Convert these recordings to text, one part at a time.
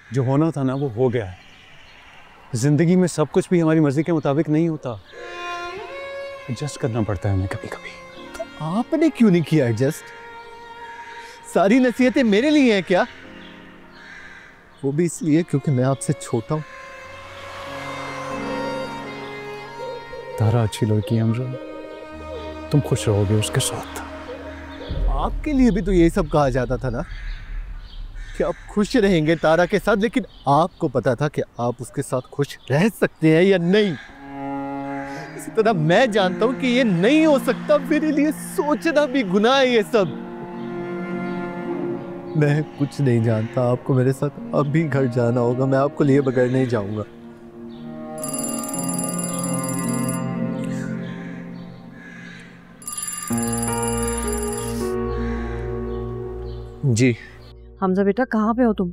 जो होना था ना वो हो गया है। जिंदगी में सब कुछ भी हमारी मर्जी के मुताबिक नहीं होता, एडजस्ट करना पड़ता है हमें कभी कभी। तो आपने क्यों नहीं किया एडजस्ट? सारी नसीहतें मेरे लिए हैं क्या? वो भी इसलिए क्योंकि मैं आपसे छोटा हूं। तारा अच्छी लड़की है हमजा, तुम खुश रहोगे उसके साथ। आपके लिए भी तो यही सब कहा जाता था ना कि आप खुश रहेंगे तारा के साथ, लेकिन आपको पता था कि आप उसके साथ खुश रह सकते हैं या नहीं। इसी तरह मैं जानता हूं कि ये नहीं हो सकता, मेरे लिए सोचना भी गुनाह है ये सब। मैं कुछ नहीं जानता, आपको मेरे साथ अभी घर जाना होगा, मैं आपको लिए बगैर नहीं जाऊंगा। जी हमजा बेटा, कहाँ पे हो तुम?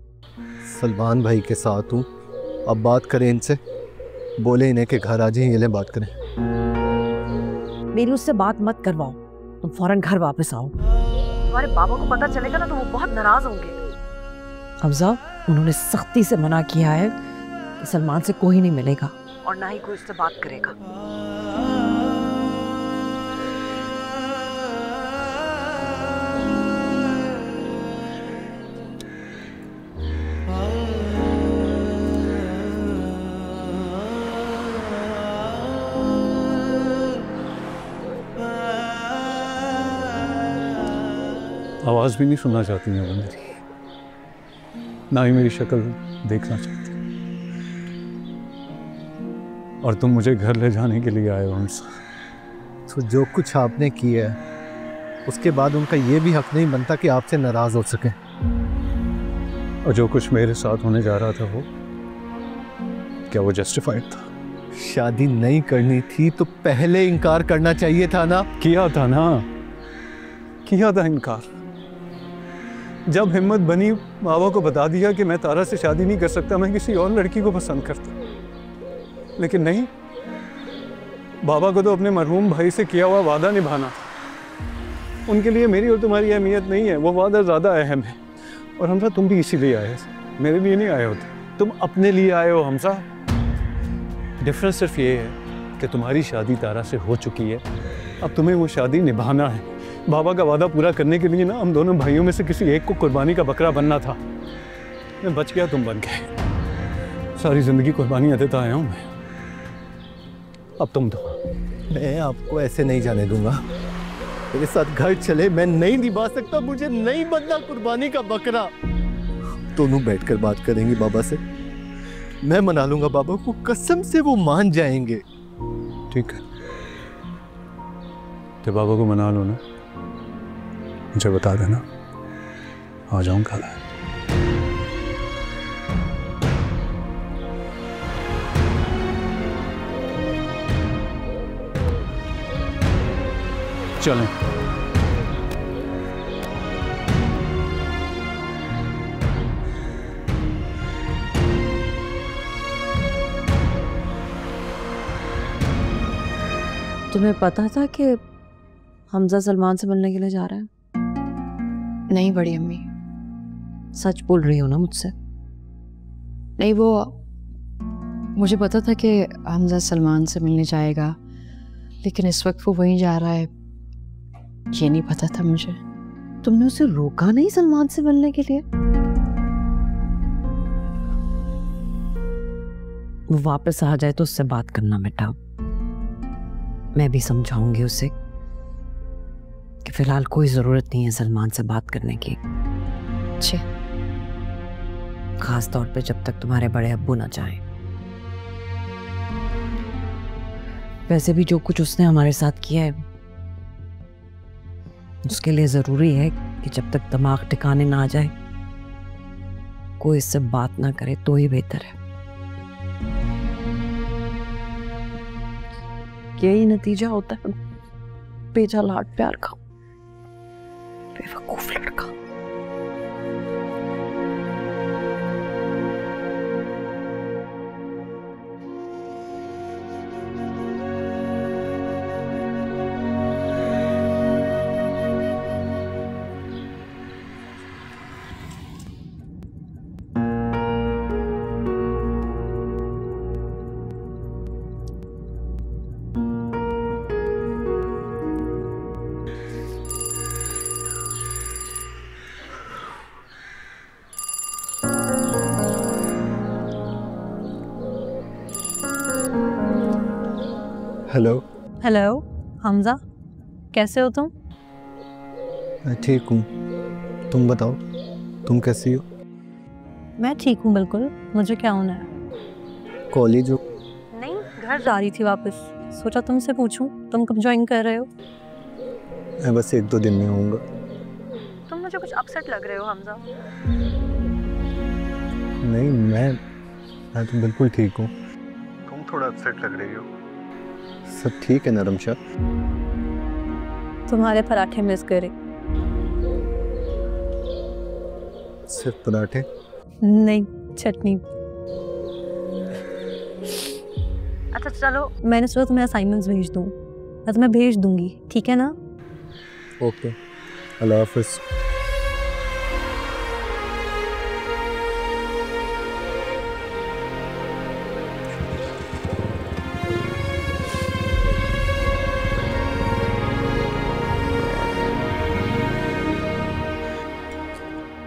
सलमान भाई के साथ हूँ। अब बात करें इनसे, बोले इन्हें के घर आ जाए, ये ले बात करें। मेरी उससे बात मत करवाओ, तुम फौरन घर वापस आओ। तुम्हारे बाबा को पता चलेगा ना तो वो बहुत नाराज होंगे। हमजा, उन्होंने सख्ती से मना किया है कि सलमान से कोई नहीं मिलेगा और ना ही कोई उससे बात करेगा। आवाज़ भी नहीं सुनना चाहती है वो मेरी, ना ही मेरी शक्ल देखना चाहती। और तुम मुझे घर ले जाने के लिए आए हो हमसे। तो जो कुछ आपने किया है उसके बाद उनका ये भी हक नहीं बनता कि आपसे नाराज हो सके। और जो कुछ मेरे साथ होने जा रहा था वो क्या वो जस्टिफाइड था? शादी नहीं करनी थी तो पहले इनकार करना चाहिए था ना। किया था ना, किया था इनकार। जब हिम्मत बनी बाबा को बता दिया कि मैं तारा से शादी नहीं कर सकता, मैं किसी और लड़की को पसंद करता। लेकिन नहीं, बाबा को तो अपने मरहूम भाई से किया हुआ वादा निभाना था। उनके लिए मेरी और तुम्हारी अहमियत नहीं है, वो वादा ज़्यादा अहम है। और हमसा, तुम भी इसीलिए आए, मेरे लिए नहीं आए होते, तुम अपने लिए आए हो हमसा। डिफरेंस सिर्फ ये है कि तुम्हारी शादी तारा से हो चुकी है, अब तुम्हें वो शादी निभाना है। बाबा का वादा पूरा करने के लिए ना हम दोनों भाइयों में से किसी एक को कुर्बानी का बकरा बनना था। मैं बच गया, तुम बन गए। सारी जिंदगी कुर्बानियां देता आया हूं मैं, अब तुम दो। मैं आपको ऐसे नहीं जाने दूंगा, मेरे साथ घर चले, मैं नहीं निभा सकता, मुझे नहीं बनना कुर्बानी का बकरा। दोनों बैठकर बात करेंगे बाबा से, मैं मना लूंगा बाबा को, कसम से वो मान जाएंगे। ठीक है, तो बाबा को मना लो ना, मुझे बता देना, आ जाऊंगा। चलें। तुम्हें पता था कि हमजा सलमान से मिलने के लिए जा रहा है? नहीं बड़ी अम्मी। सच बोल रही हो ना मुझसे? नहीं, वो मुझे पता था कि हमजा सलमान से मिलने जाएगा, लेकिन इस वक्त वो वहीं जा रहा है ये नहीं पता था मुझे। तुमने उसे रोका नहीं सलमान से मिलने के लिए? वो वापस आ जाए तो उससे बात करना बेटा। मैं भी समझाऊंगी उसे कि फिलहाल कोई जरूरत नहीं है सलमान से बात करने की। जी। खास तौर पे जब तक तुम्हारे बड़े अब्बू ना चाहें। वैसे भी जो कुछ उसने हमारे साथ किया है उसके लिए जरूरी है कि जब तक दिमाग ठिकाने ना आ जाए कोई इससे बात ना करे तो ही बेहतर है। यही नतीजा होता है बेजा लाड प्यार का। बेवकूफ लड़का। हेलो। हेलो हमजा, कैसे हो तुम? मैं ठीक हूँ, तुम बताओ, तुम कैसी हो? मैं ठीक हूँ बिल्कुल। मुझे क्या होना है? कॉलेज हो? नहीं, घर जा रही थी वापस। सोचा तुमसे पूछूं, तुम कब ज्वाइन कर रहे हो? मैं बस 1-2 दिन में आऊँगा। तुम मुझे कुछ अपसेट लग रहे हो हमजा। नहीं, मैं तो बिल्कुल ठीक हूँ। तुम थोड़ा अपसेट लग रही हो। सब ठीक है ना रमशा? तुम्हारे पराठे मिस करे। सिर्फ पराठे? नहीं, चटनी। अच्छा चलो, मैंने सोचा तुम्हें असाइनमेंट्स भेज दूँ। मैं तुम्हें भेज दूंगी, ठीक है ना? ओके, अल्लाह हाफिज़।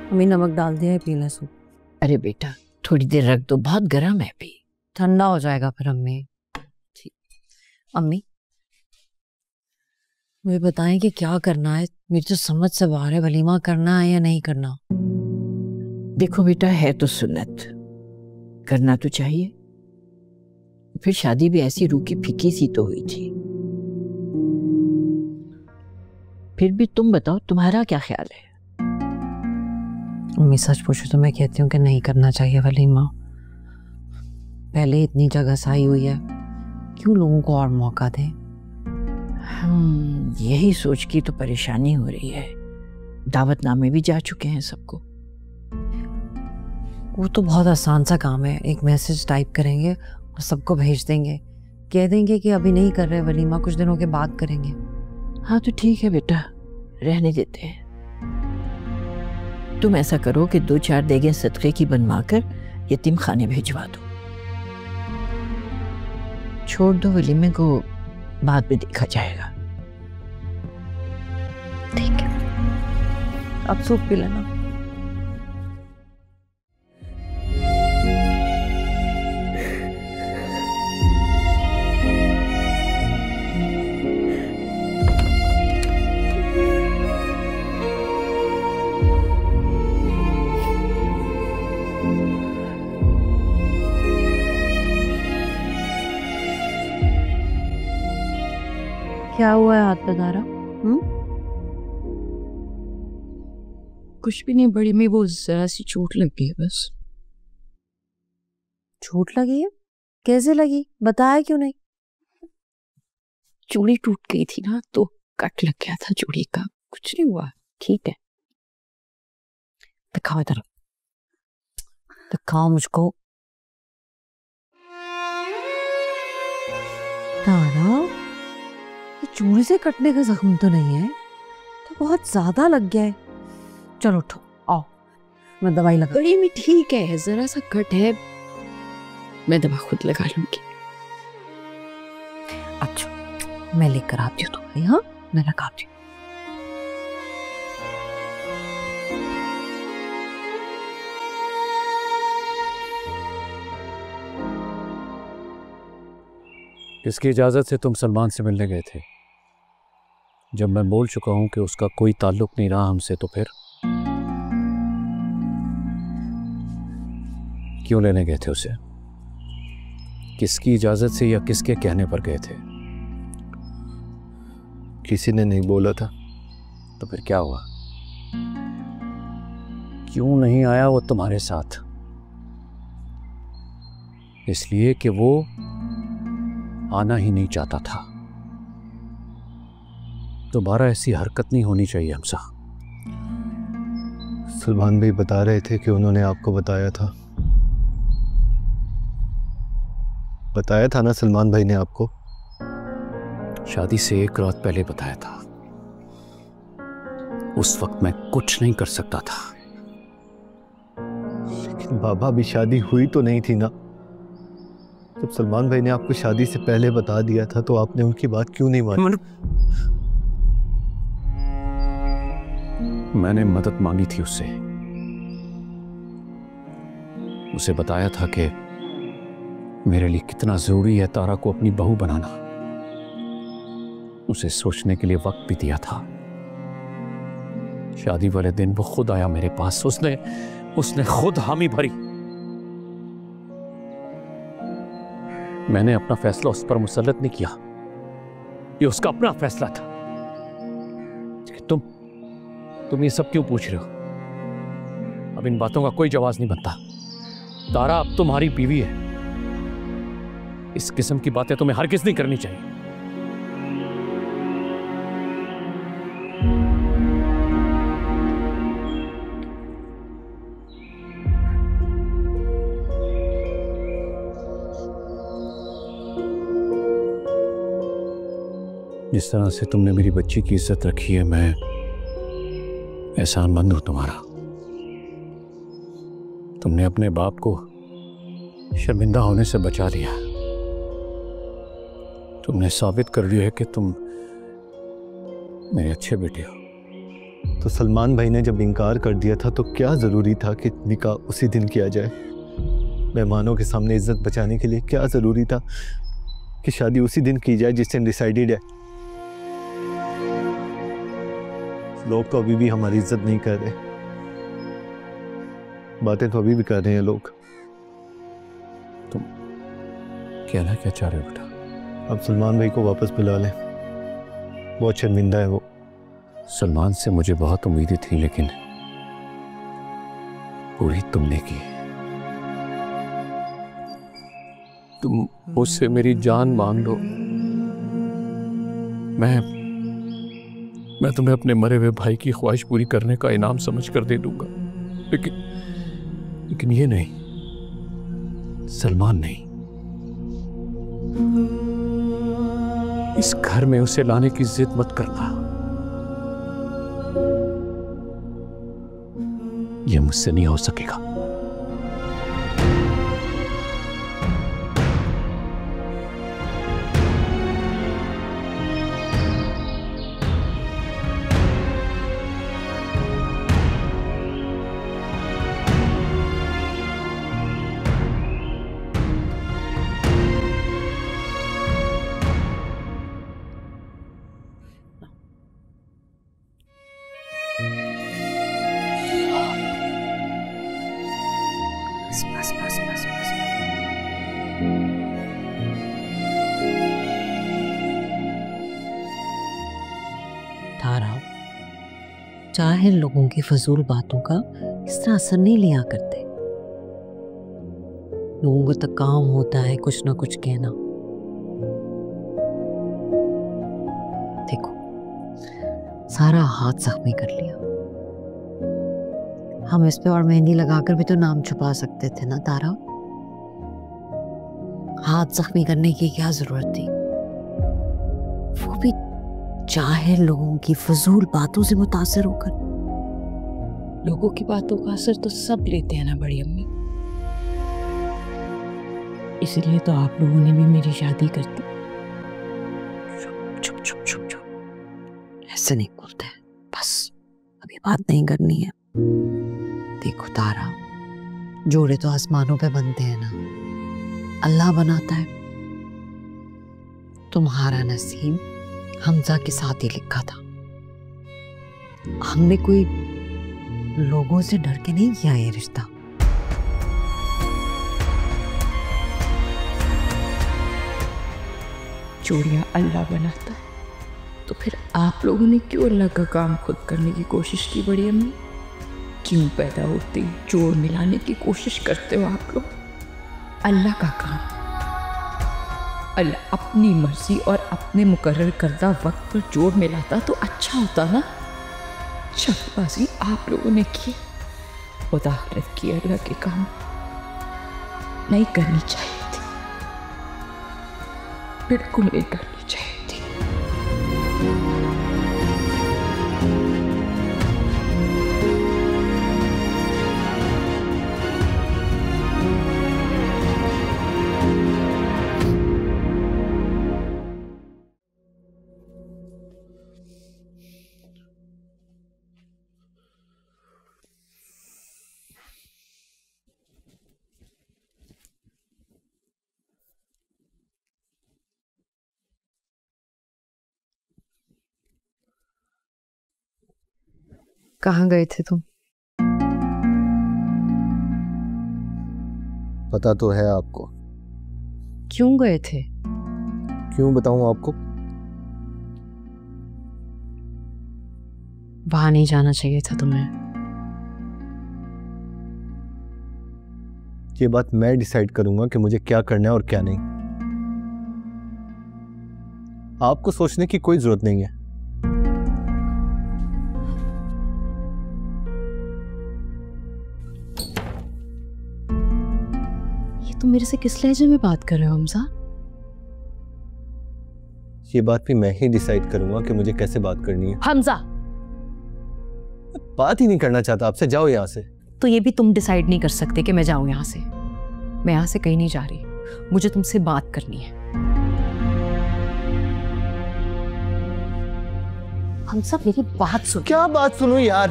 अम्मी नमक डाल दिया है, पी ले सूप। अरे बेटा थोड़ी देर रख दो, बहुत गर्म है अभी। ठंडा हो जाएगा फिर अम्मी। ठीक। अम्मी मुझे बताएं कि क्या करना है। मेरी तो समझ से बाहर है, वलीमा करना है या नहीं करना। देखो बेटा, है तो सुन्नत, करना तो चाहिए। फिर शादी भी ऐसी रूखी फीकी सी तो हुई थी। फिर भी तुम बताओ, तुम्हारा क्या ख्याल है? अम्मी सच पूछो तो मैं कहती हूँ कि नहीं करना चाहिए वलीमा। पहले इतनी जगह सही हुई है, क्यों लोगों को और मौका दें? यही सोच की तो परेशानी हो रही है। दावतनामे भी जा चुके हैं सबको। वो तो बहुत आसान सा काम है, एक मैसेज टाइप करेंगे और सबको भेज देंगे, कह देंगे कि अभी नहीं कर रहे वलीमा, कुछ दिनों के बाद करेंगे। हाँ तो ठीक है बेटा, रहने देते हैं। तुम ऐसा करो कि 2-4 देगें सदक़े की बनवाकर यतीम खाने भिजवा दो। छोड़ दो, वलीमे को बाद में देखा जाएगा। ठीक है, अब सूप पी लेना। क्या हुआ है हाथ पे तारा? कुछ भी नहीं बड़ी में, वो जरा सी चोट लग गई है बस। चोट लगी है? कैसे लगी, बताया क्यों नहीं? चूड़ी टूट गई थी ना, तो कट लग गया था चूड़ी का। कुछ नहीं हुआ, ठीक है। दिखाओ इधर, दिखाओ मुझको। तारा, ये चूड़ी से कटने का जख्म तो नहीं है, तो बहुत ज्यादा लग गया है। चलो उठो, आओ मैं दवाई लगा। बड़ी में ठीक है, जरा सा कट है, मैं दवा खुद लगा लूंगी। अच्छा मैं लेकर आती हूँ दवाई। हाँ मैं लगाती हूँ। किसकी इजाज़त से तुम सलमान से मिलने गए थे? जब मैं बोल चुका हूं कि उसका कोई ताल्लुक नहीं रहा हमसे, तो फिर क्यों लेने गए थे उसे? किसकी इजाज़त से या किसके कहने पर गए थे? किसी ने नहीं बोला था। तो फिर क्या हुआ? क्यों नहीं आया वो तुम्हारे साथ? इसलिए कि वो आना ही नहीं चाहता था। दोबारा ऐसी हरकत नहीं होनी चाहिए हमसा। सलमान भाई बता रहे थे कि उन्होंने आपको बताया था। बताया था ना सलमान भाई ने आपको? शादी से 1 रात पहले बताया था। उस वक्त मैं कुछ नहीं कर सकता था। लेकिन बाबा, अभी शादी हुई तो नहीं थी ना। जब सलमान भाई ने आपको शादी से पहले बता दिया था, तो आपने उनकी बात क्यों नहीं मानी? मैंने मदद मांगी थी उससे। उसे बताया था कि मेरे लिए कितना जरूरी है तारा को अपनी बहू बनाना। उसे सोचने के लिए वक्त भी दिया था। शादी वाले दिन वो खुद आया मेरे पास, उसने खुद हामी भरी। मैंने अपना फैसला उस पर मुसल्लत नहीं किया, ये उसका अपना फैसला था। तुम ये सब क्यों पूछ रहे हो? अब इन बातों का कोई जवाब नहीं बनता। तारा अब तुम्हारी बीवी है। इस किस्म की बातें तुम्हें हरगिज़ नहीं करनी चाहिए। जिस तरह से तुमने मेरी बच्ची की इज्जत रखी है, मैं एहसानमंद हूं तुम्हारा। तुमने अपने बाप को शर्मिंदा होने से बचा लिया। तुमने साबित कर दिया है कि तुम मेरे अच्छे बेटे हो। तो सलमान भाई ने जब इनकार कर दिया था तो क्या ज़रूरी था कि निकाह उसी दिन किया जाए? मेहमानों के सामने इज्जत बचाने के लिए क्या ज़रूरी था कि शादी उसी दिन की जाए जिस दिन डिसाइडेड है? लोग तो अभी भी हमारी इज्जत नहीं कर रहे, बातें तो अभी भी कर रहे हैं लोग। तुम कहना क्या चाह रहे हो बेटा? अब सलमान भाई को वापस बुला लें, बहुत शर्मिंदा है वो। सलमान से मुझे बहुत उम्मीदें थी, लेकिन पूरी तुमने की। तुम मुझसे मेरी जान मांग लो, मैं तुम्हें अपने मरे हुए भाई की ख्वाहिश पूरी करने का इनाम समझ कर दे दूंगा, लेकिन ये नहीं, सलमान नहीं। इस घर में उसे लाने की जिद मत करना, यह मुझसे नहीं हो सकेगा। बस बस बस बस बस। तारा, चाहे लोगों की फजूल बातों का इस तरह असर नहीं लिया करते। लोगों को तो काम होता है कुछ ना कुछ कहना। देखो, सारा हाथ जख्मी कर लिया। हम इस पे और मेहंदी लगाकर भी तो नाम छुपा सकते थे ना तारा। हाथ जख्मी करने की क्या जरूरत थी? वो भी चाहे लोगों की फजूल बातों से मुतासिर होकर। लोगों की बातों का असर तो सब लेते हैं ना बड़ी अम्मी, इसलिए तो आप लोगों ने भी मेरी शादी कर दी। चुप चुप चुप चुप, ऐसे नहीं बोलते। बस अभी बात नहीं करनी है। देखो तारा, जोड़े तो आसमानों पे बनते हैं ना, अल्लाह बनाता है। तुम्हारा नसीब हमजा के साथ ही लिखा था। हमने कोई लोगों से डर के नहीं किया ये रिश्ता। जोड़ियां अल्लाह बनाता है, तो फिर आप लोगों ने क्यों अल्लाह का काम खुद करने की कोशिश की बड़ी अम्मी? क्यों पैदा होते जोड़ मिलाने की कोशिश करते हो आप लोग? अल्लाह का काम, अल्लाह अपनी मर्जी और अपने मुकर्रर करदा वक्त पर जोड़ मिलाता तो अच्छा होता ना। जल्दबाजी आप लोगों ने की, खुदाफिज की अल्लाह के काम नहीं करनी चाहिए थी, बिल्कुल नहीं करनी चाहिए थी। कहाँ गए थे तुम? पता तो है आपको। क्यों गए थे? क्यों बताऊं आपको? वहां नहीं जाना चाहिए था तुम्हें। ये बात मैं डिसाइड करूंगा कि मुझे क्या करना है और क्या नहीं। आपको सोचने की कोई जरूरत नहीं है। ये तुम मेरे से किस लहजे में बात कर रहे हो हमजा? ये बात भी मैं ही डिसाइड करूंगा कि मुझे कैसे बात करनी है। हमजा, बात ही नहीं करना चाहता आपसे, जाओ यहां से। तो ये भी तुम डिसाइड नहीं कर सकते कि मैं जाऊं यहाँ से? मैं यहाँ से कहीं नहीं जा रही, मुझे तुमसे बात करनी है। हमजा मेरी बात सुन। क्या बात सुनूं यार?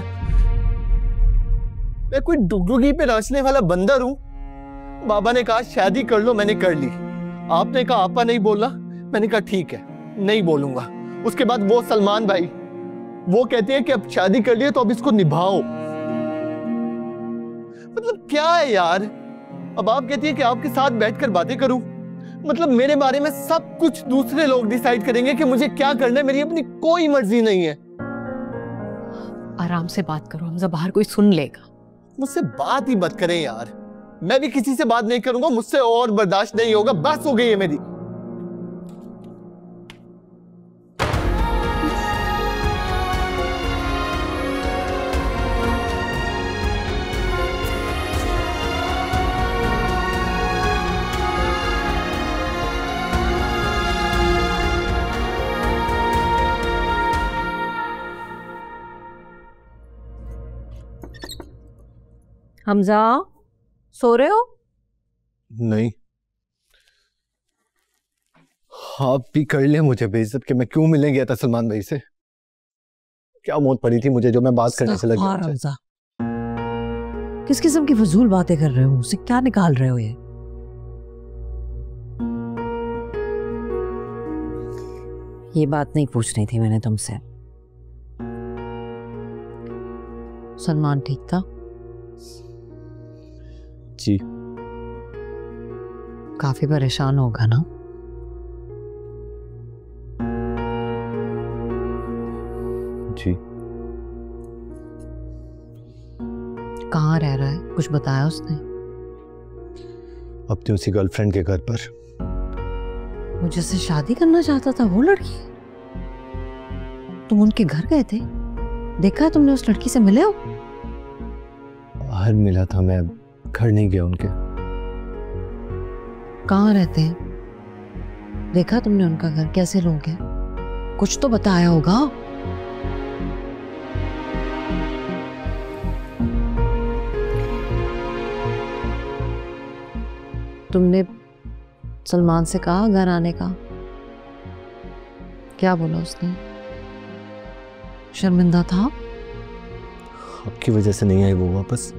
मैं कोई डुगडुगी पे नाचने वाला बंदर हूं? बाबा ने कहा शादी कर लो, मैंने कर ली। आपने कहा आपा नहीं बोलना, मैंने कहा ठीक है नहीं बोलूंगा। उसके बाद वो सलमान भाई वो कहते हैं कि अब शादी कर लिए तो अब इसको निभाओ। मतलब क्या है यार? अब आप कहती है कि आपके साथ बैठकर बातें करूं? मतलब मेरे बारे में सब कुछ दूसरे लोग डिसाइड करेंगे कि मुझे क्या करना है, मेरी अपनी कोई मर्जी नहीं है। आराम से बात करो हमजा, बाहर कोई सुन लेगा। मुझसे बात ही मत करें यार। मैं भी किसी से बात नहीं करूंगा, मुझसे और बर्दाश्त नहीं होगा, बस हो गई है मेरी। हमजा, सो रहे हो? नहीं, आप भी कर ले मुझे बेइज्जत कि मैं क्यों मिलने गया था सलमान भाई से। क्या मौत पड़ी थी मुझे जो मैं बात करने से लग गया। हमजा, किस किस्म की फजूल बातें कर रहे हो? उसे क्या निकाल रहे हो ये बात नहीं पूछनी थी मैंने तुमसे। सलमान ठीक था? जी। काफी परेशान होगा ना? जी। कहाँ रह रहा है, कुछ बताया उसने? अपनी उसी गर्लफ्रेंड के घर पर। वो जिससे शादी करना चाहता था वो लड़की? तुम उनके घर गए थे? देखा है तुमने उस लड़की से? मिले हो? बाहर मिला था मैं, घर नहीं गया उनके। कहाँ रहते हैं? देखा तुमने उनका घर? कैसे लोग हैं? कुछ तो बताया होगा। तुमने सलमान से कहा घर आने का? क्या बोला उसने? शर्मिंदा था? आपकी वजह से नहीं आई वो वापस।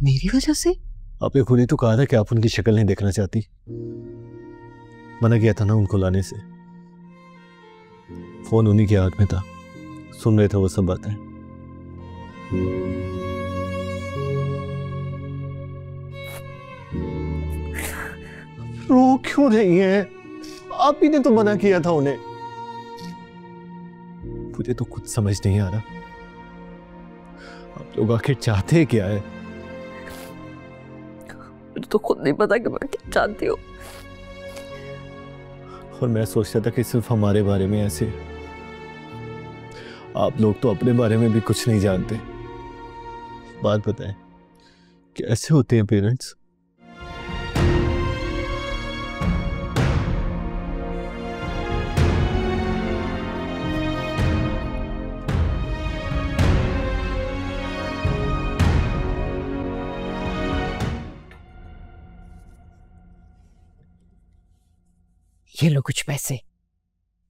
मेरी वजह से? आपने खुद ही तो कहा था कि आप उनकी शक्ल नहीं देखना चाहती। मना किया था ना उनको लाने से। फोन उन्हीं के हाथ में था, सुन रहे थे वो सब बातें। रो क्यों रही है? आप ही ने तो मना किया था उन्हें। मुझे तो कुछ समझ नहीं आ रहा, आप लोग आखिर चाहते क्या है? मुझे तो खुद नहीं पता कि मैं क्या चाहती हूँ। और मैं सोचता था कि सिर्फ हमारे बारे में ऐसे। आप लोग तो अपने बारे में भी कुछ नहीं जानते। बात बताएं, कैसे होते हैं पेरेंट्स? ये लो कुछ पैसे,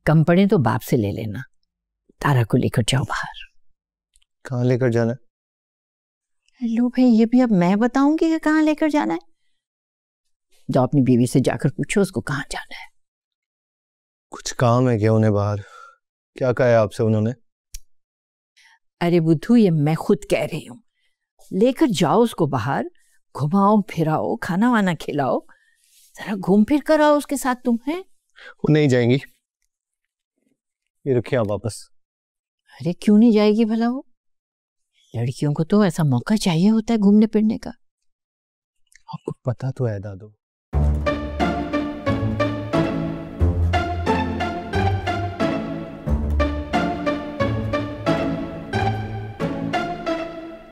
कम पड़े तो बाप से ले लेना। तारा को लेकर जाओ बाहर। कहाँ लेकर जाना है? लो भाई, ये भी अब मैं बताऊंगी कि कहाँ लेकर जाना है? जाओ अपनी बीवी से जाकर पूछो उसको कहाँ जाना है। कुछ काम है क्या उन्हें बाहर? क्या कहा है आपसे उन्होंने? अरे बुद्धू, ये मैं खुद कह रही हूँ, लेकर जाओ उसको बाहर, घुमाओ फिराओ, खाना वाना खिलाओ, जरा घूम फिर कर आओ उसके साथ तुम। है वो नहीं जाएंगी, ये रखिए आप वापस। अरे क्यों नहीं जाएगी भला? वो लड़कियों को तो ऐसा मौका चाहिए होता है घूमने फिरने का। आपको पता तो है दादू,